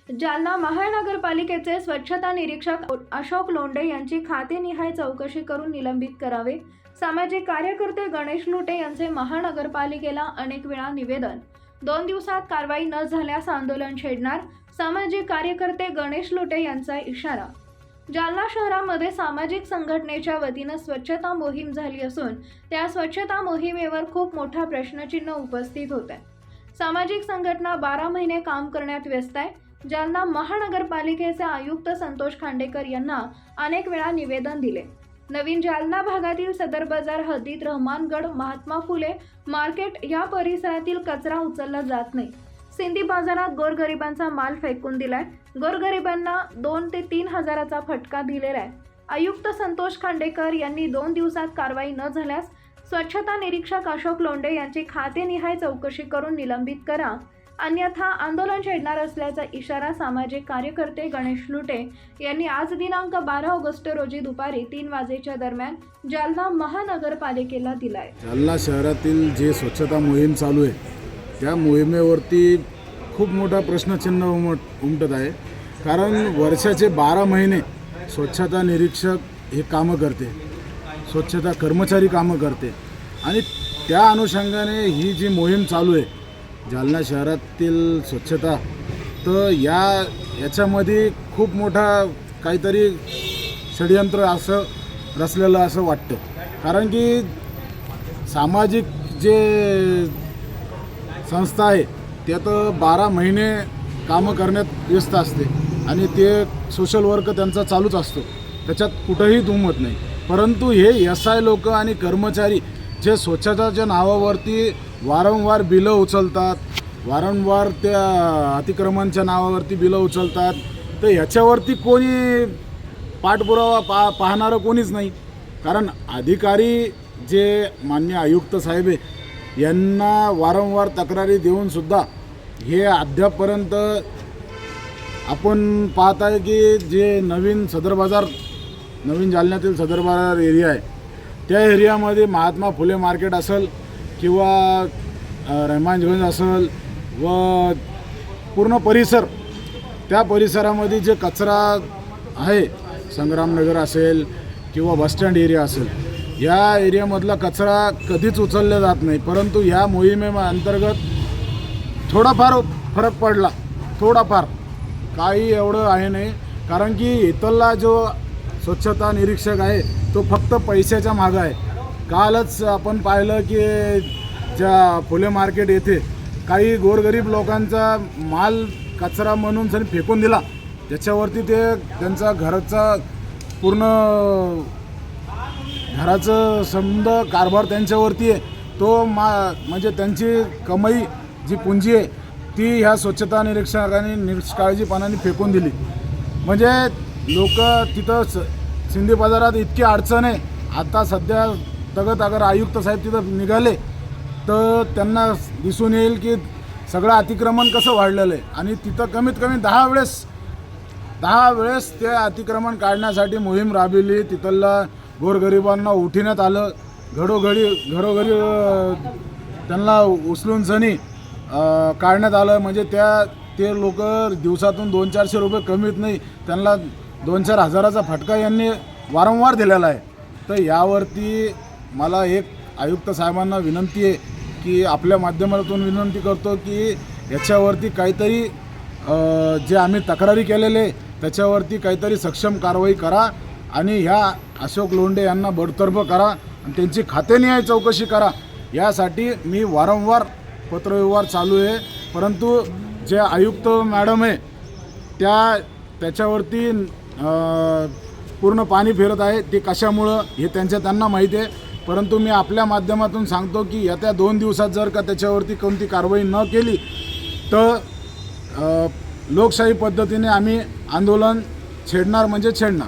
जालना महानगरपालिकेचे स्वच्छता निरीक्षक अशोक लोंढे यांची खातेनिहाय चौकशी करून निलंबित करावे। सामाजिक कार्यकर्ते गणेश लुटे यांचे महानगरपालिकेला अनेक वेळा निवेदन। 2 दिवसात कारवाई न झाल्यास आंदोलन छेडणार, सामाजिक कार्यकर्ते गणेश लुटे यांचा इशारा। जालना शहरामध्ये सामाजिक संघटनेच्या वतीने स्वच्छता मोहीम झाली असून त्या स्वच्छता मोहिमेवर खूप मोठा प्रश्नचिन्ह उपस्थित होते। सामाजिक संघटना 12 महिने काम करण्यात व्यस्त आहे। जालना महानगरपालिकेचे आयुक्त संतोष खांडेकर यांना अनेक वेळा निवेदन दिले। नवीन जालना भागातील सदर बाजार हद्दीत रहमानगड, महात्मा फुले मार्केट या परिसरातील कचरा उचलला जात नाही। सिंधी बाजारात गोरगरिबांचा माल फेकून दिलाय। गोरगरिबांना 2 ते 3 हजाराचा फटका दिलेला आहे। आयुक्त संतोष खांडेकर यांनी 2 दिवसात कारवाई न झाल्यास स्वच्छता निरीक्षक अशोक लोंढे यांची खातेनिहाय चौकशी करून निलंबित करा, अन्यथा आंदोलन छेडणार असल्याचा इशारा सामाजिक कार्यकर्ते गणेश लुटे यांनी आज दिनांक 12 ऑगस्ट रोजी दुपारी 3 वाजेच्या दरम्यान जालना महानगरपालिकेला दिलाय। जालना शहरातील जे स्वच्छता मोहीम चालू आहे त्या मोहिमेवरती खूप मोठा प्रश्नचिन्ह उमटत आहे। कारण वर्षाचे 12 महिने स्वच्छता निरीक्षक हे कामं करते, स्वच्छता कर्मचारी कामं करते आणि त्या अनुषंगाने ही जी मोहीम चालू आहे जालना शहरातील स्वच्छता, तर याच्यामध्ये खूप मोठा काहीतरी षडयंत्र असं रचलेलं असं वाटतं। कारण की सामाजिक जे संस्था आहे त्या तर 12 महिने कामं करण्यात व्यस्त असते आणि ते सोशल वर्क त्यांचा चालूच असतो, त्याच्यात कुठंही दुमत नाही। परंतु हे SI लोक आणि कर्मचारी जे स्वच्छताच्या नावावरती वारंवार बिलं उचलतात, वारंवार त्या अतिक्रमणाच्या नावावरती बिलं उचलतात, तर याच्यावरती कोणी पाठपुरावा पाहणारं कोणीच नाही। कारण अधिकारी जे मान्य आयुक्त साहेब आहे यांना वारंवार तक्रारी देऊनसुद्धा हे अद्यापपर्यंत आपण पाहत आहे की जे नवीन जालन्यातील सदर बाजार एरिया आहे त्या एरियामध्ये महात्मा फुले मार्केट असेल किंवा रहमानगंज असेल व पूर्ण परिसर, त्या परिसरामध्ये जे कचरा आहे, संग्रामनगर असेल किंवा बसस्टँड एरिया असेल, या एरियामधला कचरा कधीच उचलला जात नाही। परंतु या मोहिमेअंतर्गत थोडाफार फरक पडला, थोडाफार, काही एवढं आहे नाही। कारण की इथला जो स्वच्छता निरीक्षक आहे तो फक्त पैशाच्या मागं आहे। कालच आपण पाहिलं की ज्या फुले मार्केट येथे काही गोरगरीब लोकांचा माल कचरा म्हणून जरी फेकून दिला, त्याच्यावरती ते त्यांचा पूर्ण घराचं समद कारभार त्यांच्यावरती आहे। तो म्हणजे त्यांची कमाई जी पुंजी आहे ती ह्या स्वच्छता निरीक्षकांनी निष्काळजीपणाने फेकून दिली। म्हणजे लोक तिथं सिंधी बाजारात इतकी अडचण आहे, आता सध्या अगर आयुक्त साहेब तिथं निघाले तर त्यांना दिसून येईल की सगळं अतिक्रमण कसं वाढलेलं आहे आणि तिथं कमीत कमी 10 वेळेस ते अतिक्रमण काढण्यासाठी मोहीम राबविली। तिथल्या गोरगरिबांना उठवण्यात आलं, घरोघरी त्यांना उचलून सनी काढण्यात आलं। म्हणजे ते लोक दिवसातून 200-400 रुपये कमीत नाही, त्यांना 2-4 हजाराचा फटका यांनी वारंवार दिलेला आहे। तर यावरती मला एक आयुक्त साहेबांना विनंती आहे की आपल्या माध्यमातून विनंती करतो की याच्यावरती काहीतरी जे आम्ही तक्रारी केलेले त्याच्यावरती काहीतरी सक्षम कारवाई करा आणि ह्या अशोक लोंढे यांना बडतर्फ करा आणि त्यांची खातेनिहाय चौकशी करा। यासाठी मी वारंवार पत्रव्यवहार चालू आहे, परंतु जे आयुक्त मॅडम आहे त्याच्यावरती पूर्ण पाणी फिरत आहे। ते कशामुळं हे त्यांना माहिती आहे, परंतु मी आपल्या माध्यमातून सांगतो की येत्या 2 दिवसात जर का त्याच्यावरती कोणती कारवाई न केली तर लोकशाही पद्धतीने आम्ही आंदोलन छेडणार म्हणजे छेडणार।